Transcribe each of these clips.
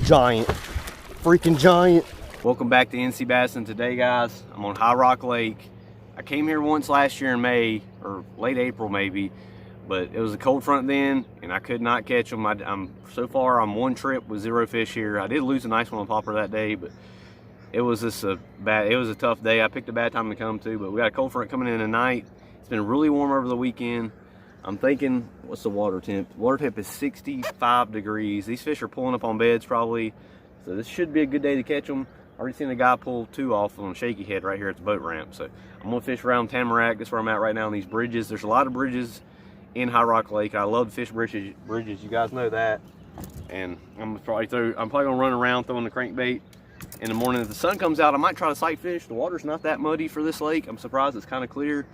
giant, freaking giant. Welcome back to NC Bass, and today, guys, I'm on High Rock Lake. I came here once last year in May, or late April maybe, but it was a cold front then, and I could not catch them. So far, I'm one trip with 0 fish here. I did lose a nice one on popper that day, but it was just it was a tough day. I picked a bad time to come to, but we got a cold front coming in tonight. It's been really warm over the weekend. I'm thinking, what's the water temp? Water temp is 65 degrees. These fish are pulling up on beds probably, so this should be a good day to catch them. I already seen a guy pull 2 off on Shaky Head right here at the boat ramp. So I'm gonna fish around Tamarack. That's where I'm at right now on these bridges. There's a lot of bridges in High Rock Lake. I love to fish bridges. You guys know that. And I'm probably gonna run around throwing the crankbait in the morning. If the sun comes out, I might try to sight fish. The water's not that muddy for this lake. I'm surprised it's kind of clear,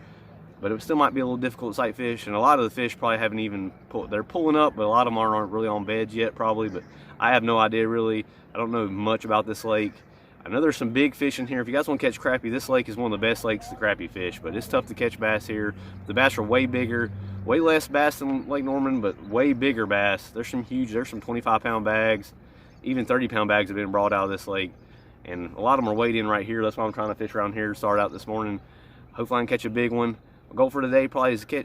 but it still might be a little difficult to sight fish. And a lot of the fish probably haven't even pulled. They're pulling up, but a lot of them aren't really on beds yet probably. But I have no idea really. I don't know much about this lake. I know there's some big fish in here. If you guys want to catch crappie, this lake is one of the best lakes to crappie fish, but it's tough to catch bass here. The bass are way bigger, way less bass than Lake Norman, but way bigger bass. There's some 25-pound bags, even 30-pound bags have been brought out of this lake, and a lot of them are weighed in right here. That's why I'm trying to fish around here, start out this morning. Hopefully I can catch a big one. My goal for today probably is to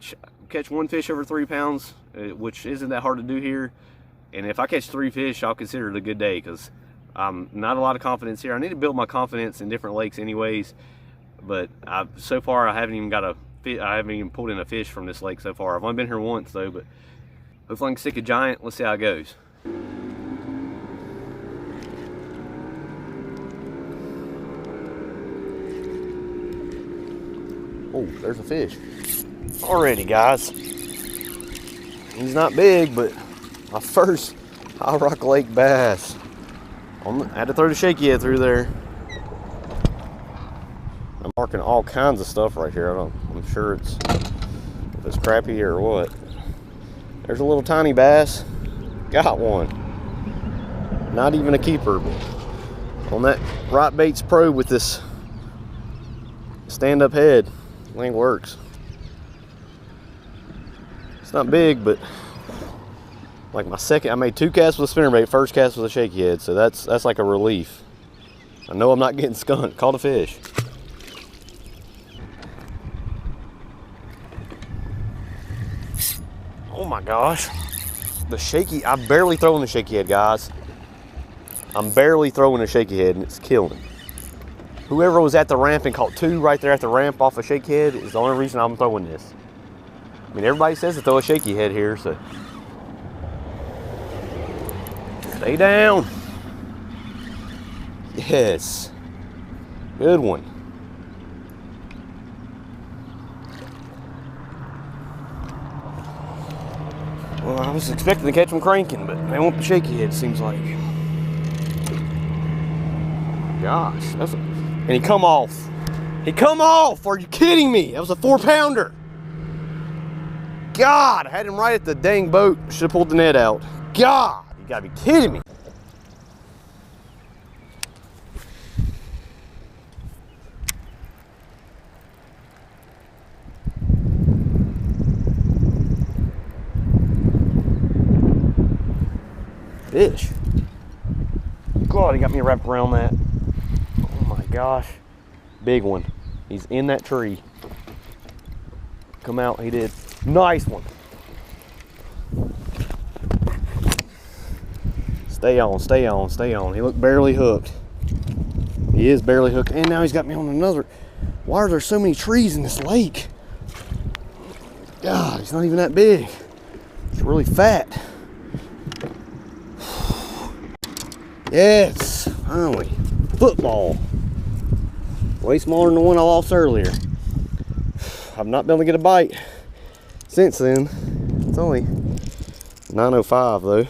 catch 1 fish over 3 pounds, which isn't that hard to do here. And if I catch 3 fish, I'll consider it a good day, because not a lot of confidence here. I need to build my confidence in different lakes anyways, but so far I haven't even pulled in a fish from this lake so far. I've only been here once though, but hopefully I can stick a giant. Let's see how it goes. Oh, there's a fish already, guys. He's not big, but my first High Rock Lake bass. I had to throw the Shaky Head through there. I'm marking all kinds of stuff right here. I'm sure if it's crappie or what. There's a little tiny bass. Got one. Not even a keeper. On that Right Baits Pro with this stand-up head. Thing works. It's not big, but like my second, I made 2 casts with a spinnerbait, first cast with a Shaky Head, so that's like a relief. I know I'm not getting skunked. Caught a fish. Oh my gosh. I'm barely throwing the Shaky Head, guys. I'm barely throwing a Shaky Head and it's killing. Whoever was at the ramp and caught 2 right there at the ramp off a Shaky Head is the only reason I'm throwing this. I mean, everybody says to throw a Shaky Head here, so. Stay down. Yes. Good one. Well, I was expecting to catch them cranking, but they want the Shaky Head, seems like. Gosh. And he come off. He come off! Are you kidding me? That was a 4-pounder. God, I had him right at the dang boat. Should have pulled the net out. God. You gotta be kidding me. Fish. God, he got me wrapped around that. Oh my gosh. Big one. He's in that tree. Come out, he did. Nice one. Stay on, stay on, stay on. He looked barely hooked. He is barely hooked. And now he's got me on another. Why are there so many trees in this lake? God, he's not even that big. It's really fat. Yes, finally. Football. Way smaller than the one I lost earlier. I've not been able to get a bite since then. It's only 9:05 though.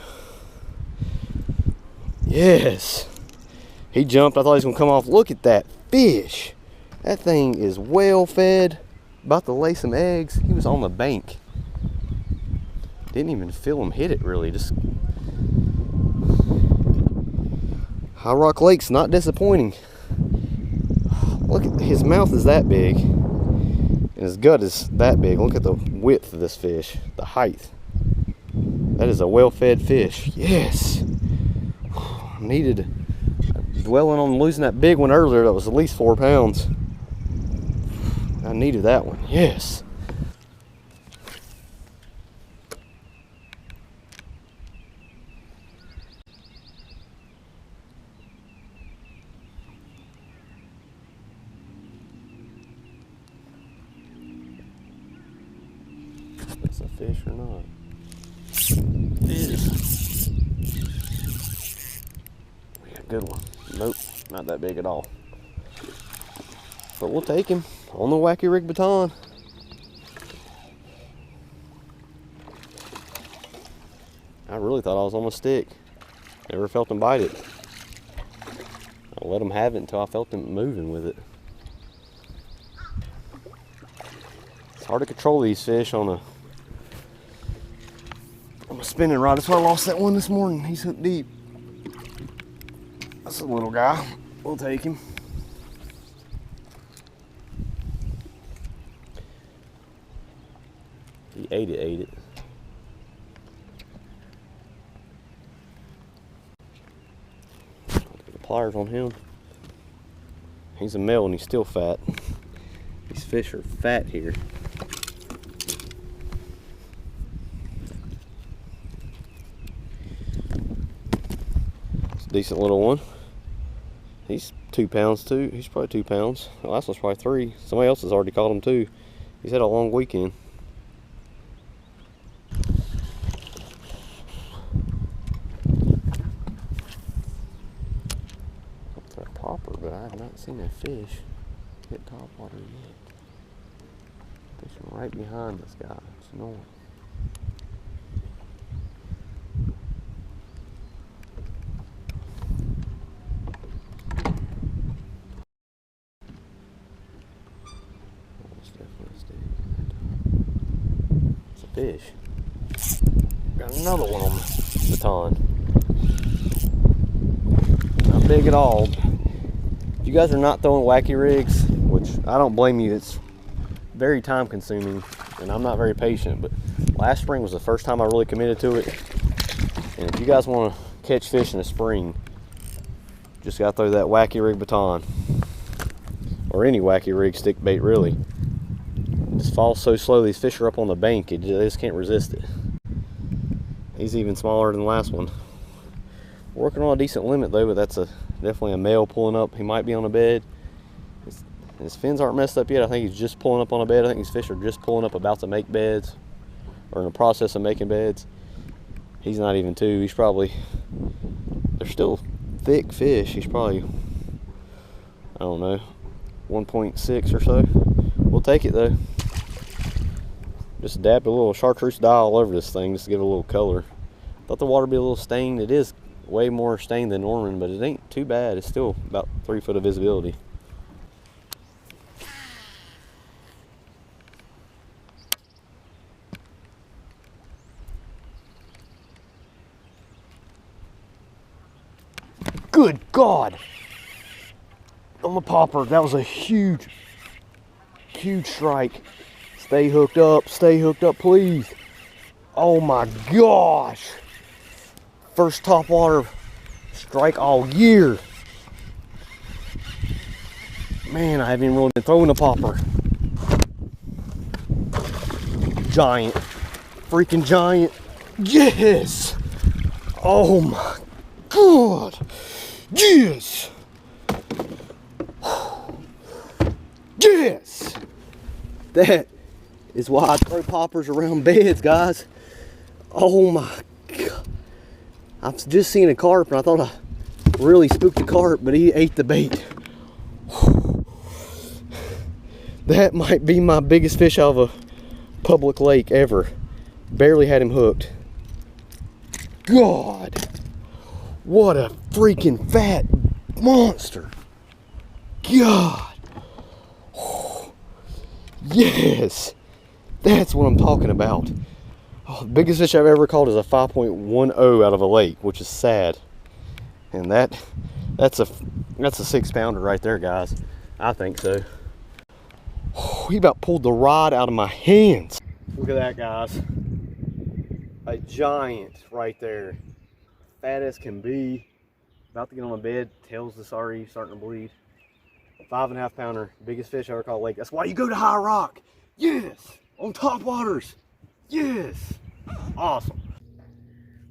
Yes. He jumped. I thought he was going to come off. Look at that fish. That thing is well fed. About to lay some eggs. He was on the bank. Didn't even feel him hit it really. Just High Rock Lake's not disappointing. Look at his mouth is that big. And his gut is that big. Look at the width of this fish. The height. That is a well-fed fish. Yes. Needed, dwelling on losing that big one earlier that was at least 4 pounds. I needed that one, yes. That's a fish or not? It is. Yeah, good one. Nope, not that big at all. But we'll take him on the Wacky rig baton. I really thought I was on a stick. Never felt him bite it. I let him have it until I felt him moving with it. It's hard to control these fish on a spinning rod. That's why I lost that one this morning. He's hooked deep. That's a little guy. We'll take him. He ate it. I'll take the pliers on him. He's a male and he's still fat. These fish are fat here. It's a decent little one. He's 2 pounds too. He's probably 2 pounds. The last one's probably 3. Somebody else has already caught him too. He's had a long weekend. But I have not seen a fish hit top water yet. Fishing right behind this guy, snoring. That's definitely a stick. It's a fish. Got another one on the baton. Not big at all. If you guys are not throwing Wacky rigs, which I don't blame you, it's very time consuming and I'm not very patient, but last spring was the first time I really committed to it. And if you guys want to catch fish in the spring, just gotta throw that Wacky rig baton, or any Wacky rig stick bait really. It just falls so slow. These fish are up on the bank, they just can't resist it. He's even smaller than the last one. Working on a decent limit though, but that's definitely a male pulling up. He might be on a bed. His fins aren't messed up yet. I think he's just pulling up on a bed. I think these fish are just pulling up, about to make beds, or in the process of making beds. He's not even 2. He's probably, they're still thick fish. He's probably, I don't know, 1.6 or so. We'll take it though. Just dab a little chartreuse dye all over this thing just to give it a little color. Thought the water would be a little stained. It is way more stained than Norman, but it ain't too bad. It's still about 3 foot of visibility. Good God! On the popper, that was a huge strike. Stay hooked up, please. Oh my gosh! First topwater strike all year. Man, I haven't even really been throwing a popper. Giant. Freaking giant. Yes! Oh my God! Yes! Yes! That is why I throw poppers around beds, guys. Oh my God. I've just seen a carp and I thought I really spooked the carp, but he ate the bait. That might be my biggest fish out of a public lake ever. Barely had him hooked. God, what a freaking fat monster. God. Yes, that's what I'm talking about. Oh, the biggest fish I've ever caught is a 5.10 out of a lake, which is sad. And that's a 6-pounder right there, guys. I think so. Oh, he about pulled the rod out of my hands. Look at that, guys. A giant right there. Fat as can be. About to get on my bed. Tail's is already starting to bleed. 5.5 pounder, biggest fish I ever caught lake. That's why you go to High Rock. Yes, on top waters. Yes, awesome.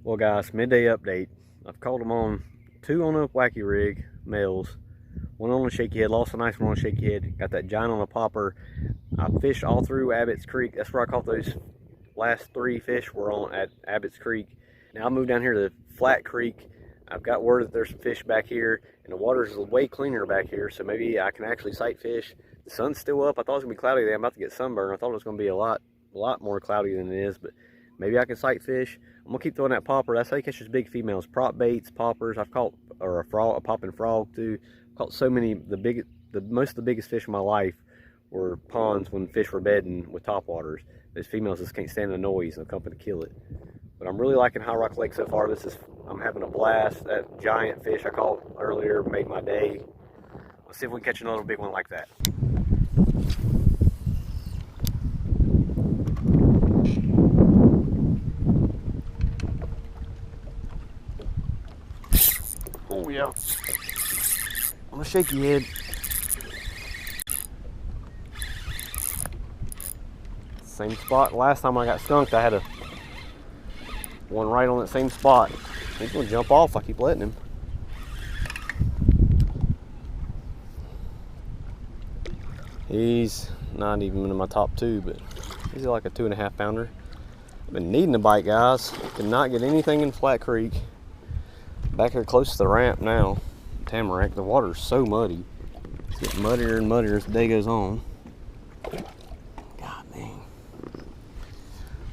Well, guys, midday update. I've caught them on 2 on a Wacky rig, males. 1 on a shaky head, lost a nice one on a shaky head. Got that giant on a popper. I fished all through Abbott's Creek. That's where I caught those last 3 fish were on at Abbott's Creek. Now I moved down here to Flat Creek. I've got word that there's some fish back here, and the water's way cleaner back here, so maybe I can actually sight fish. The sun's still up. I thought it was gonna be cloudy today. I'm about to get sunburned. I thought it was gonna be a lot more cloudy than it is, but maybe I can sight fish. I'm gonna keep throwing that popper. That's how you catch those big females. Prop baits, poppers. I've caught, or a popping frog too. I've caught so many. Most of the biggest fish in my life were ponds when fish were bedding with topwaters. Those females just can't stand the noise and they'll come to kill it. But I'm really liking High Rock Lake so far. I'm having a blast. That giant fish I caught earlier made my day. Let's see if we can catch another big one like that. Oh yeah. On a shaky head. Same spot. Last time I got skunked, I had one right on that same spot. He's gonna jump off. I keep letting him. He's not even in my top 2, but he's like a 2.5 pounder. I've been needing a bite, guys. Cannot get anything in Flat Creek. Back here close to the ramp now. Tamarack, the water's so muddy. It's getting muddier and muddier as the day goes on. God dang.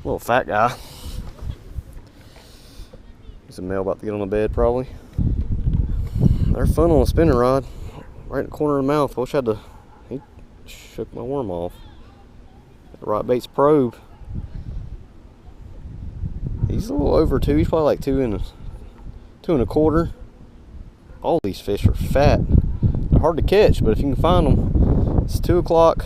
Little fat guy. There's a male about to get on the bed probably. They're fun on a spinning rod. Right in the corner of the mouth. Wish he shook my worm off. The right bait's probe. He's a little over 2. He's probably like 2 and a quarter. All these fish are fat. They're hard to catch, but if you can find them, it's 2 o'clock.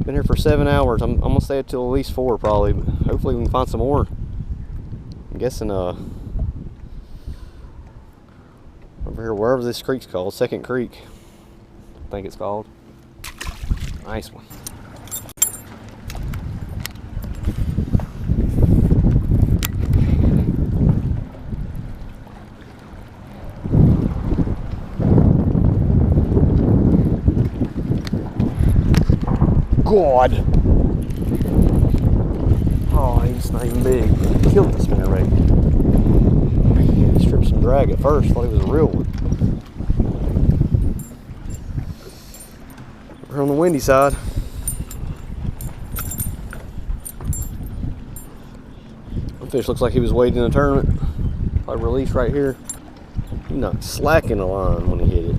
Been here for 7 hours. I'm gonna stay up till at least 4 probably, but hopefully we can find some more. I'm guessing over here, wherever this creek's called, Second Creek, I think it's called. Nice one. God. Oh, he's not even big. He killed this man already. He stripped some drag at first. Thought he was a real one. We're on the windy side. The fish looks like he was waiting in a tournament. Probably released right here. He knocked slack in the line when he hit it.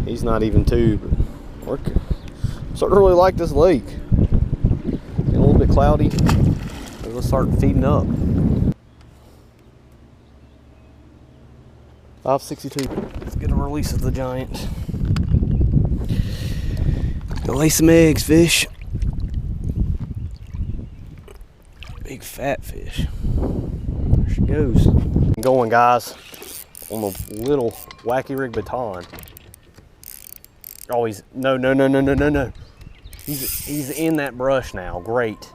He's not even 2, but working. Starting to really like this lake. Getting a little bit cloudy. Let's start feeding up. 562. Let's get a release of the giant. Go lay some eggs, fish. Big fat fish. There she goes. Going, guys, on the little Wacky rig baton. Oh, no. He's in that brush now. Great.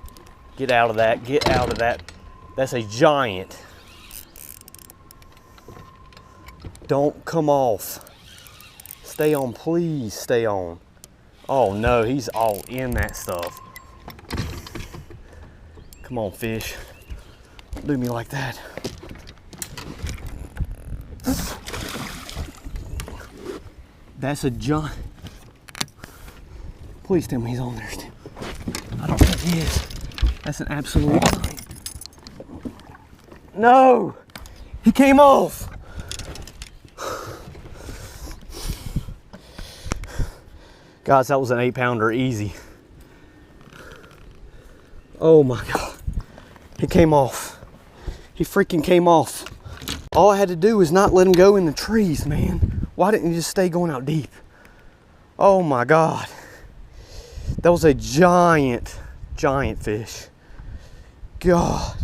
Get out of that. Get out of that. That's a giant. Don't come off. Stay on, please stay on. Oh no, he's all in that stuff. Come on, fish. Don't do me like that. That's a giant. Please tell me he's on there still. I don't think he is. That's an absolute giant. No! He came off! Guys, that was an 8 pounder easy. Oh my God. He came off. He freaking came off. All I had to do was not let him go in the trees, man. Why didn't he just stay going out deep? Oh my God. That was a giant fish. God.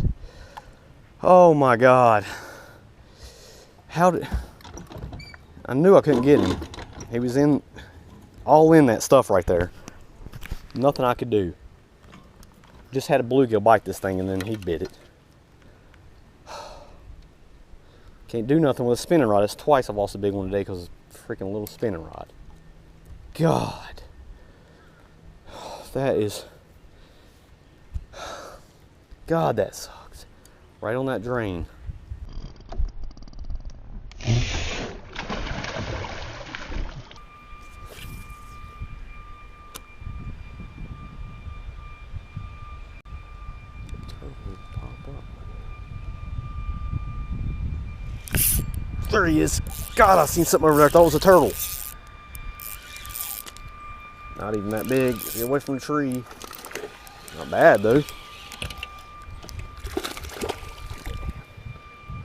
Oh my God. I knew I couldn't get him. He was all in that stuff right there. Nothing I could do. Just had a bluegill bite this thing and then he bit it. Can't do nothing with a spinning rod. That's twice I've lost a big one today because of a freaking little spinning rod. God. That is... God, that sucks. Right on that drain. There he is. God, I seen something over there. I thought it was a turtle. Not even that big. Get away from the tree. Not bad though.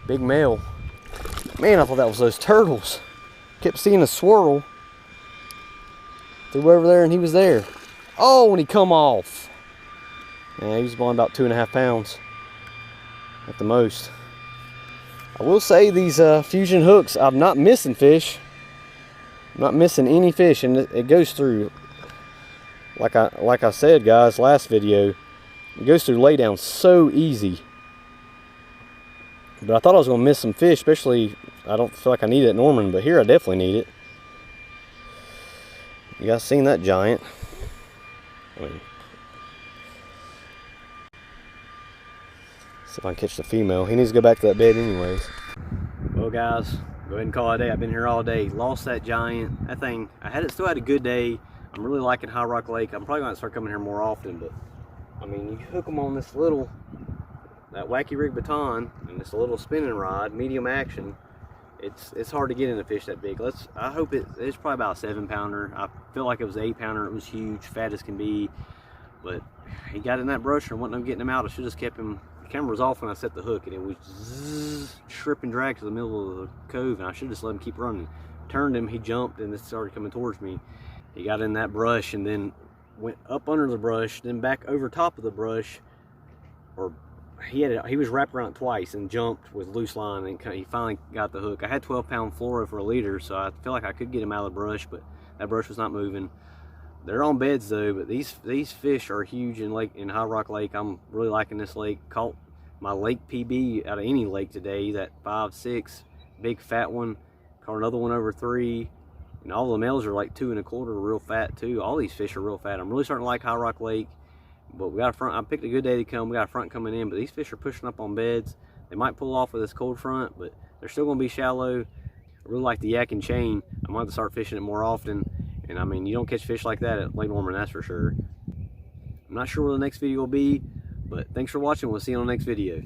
Big male. Man, I thought that was those turtles. Kept seeing a swirl. Threw over there and he was there. Oh, when he come off. Yeah, he was blowing about 2.5 pounds at the most. I will say these fusion hooks, I'm not missing fish. I'm not missing any fish, and it goes through, like I said, guys, last video, it goes through laydown so easy. But I thought I was going to miss some fish, especially, I don't feel like I need it at Norman, but here I definitely need it. You guys seen that giant? I mean, see if I can catch the female. He needs to go back to that bed anyways. Well guys, go ahead and call it a day. I've been here all day. Lost that giant. That thing, still had a good day. I'm really liking High Rock Lake. I'm probably going to start coming here more often, but I mean, you hook them on this little, that Wacky rig baton and this little spinning rod, medium action. It's hard to get in a fish that big. I hope it's probably about a 7-pounder. I feel like it was an 8-pounder. It was huge, fat as can be, but he got in that brush and wasn't getting him out. I should have just kept him. The camera was off when I set the hook and it was zzz, trip and drag to the middle of the cove, and I should just let him keep running. Turned him, he jumped and it started coming towards me. He got in that brush and then went up under the brush, then back over top of the brush, or he was wrapped around twice and jumped with loose line, and he finally got the hook. I had 12-pound fluoro for a leader, so I feel like I could get him out of the brush, but that brush was not moving. They're on beds though, but these fish are huge in High Rock Lake. I'm really liking this lake. Caught my lake PB out of any lake today, that 5'6", big fat one. Caught another one over 3, and all the males are like 2 1/4, real fat too. All these fish are real fat. I'm really starting to like High Rock Lake, but we got a front. I picked a good day to come. We got a front coming in, but these fish are pushing up on beds. They might pull off with this cold front, but they're still going to be shallow. I really like the yak and chain. I'm going to start fishing it more often. And I mean, you don't catch fish like that at Lake Norman, that's for sure. I'm not sure what the next video will be, but thanks for watching. We'll see you on the next video.